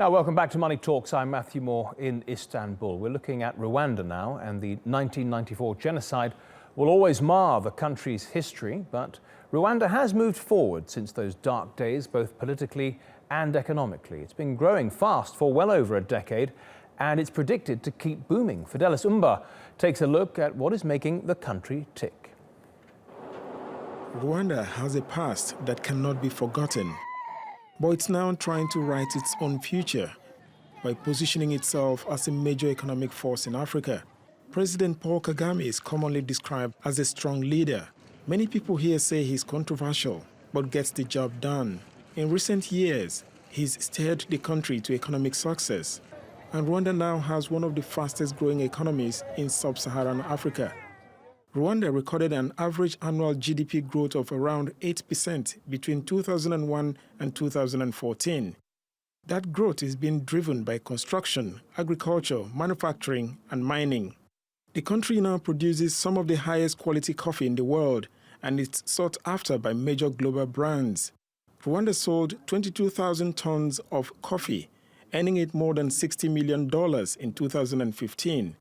Now, welcome back to Money Talks. I'm Matthew Moore in Istanbul. We're looking at Rwanda now, and the 1994 genocide will always mar the country's history, but Rwanda has moved forward since those dark days, both politically and economically. It's been growing fast for well over a decade, and it's predicted to keep booming. Fidelis Umba takes a look at what is making the country tick. Rwanda has a past that cannot be forgotten, but it's now trying to write its own future by positioning itself as a major economic force in Africa. President Paul Kagame is commonly described as a strong leader. Many people here say he's controversial, but gets the job done. In recent years, he's steered the country to economic success, and Rwanda now has one of the fastest growing economies in sub-Saharan Africa. Rwanda recorded an average annual GDP growth of around 8% between 2001 and 2014. That growth is being driven by construction, agriculture, manufacturing, and mining. The country now produces some of the highest quality coffee in the world, and it's sought after by major global brands. Rwanda sold 22,000 tons of coffee, earning it more than $60 million in 2015.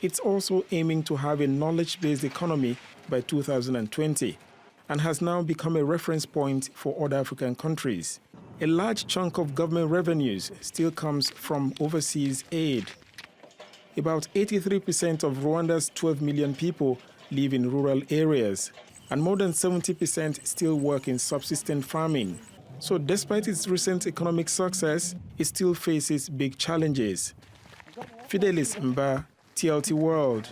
It's also aiming to have a knowledge-based economy by 2020 and has now become a reference point for other African countries. A large chunk of government revenues still comes from overseas aid. About 83% of Rwanda's 12 million people live in rural areas, and more than 70% still work in subsistence farming. So despite its recent economic success, it still faces big challenges. Fidelis Umba, TLT World.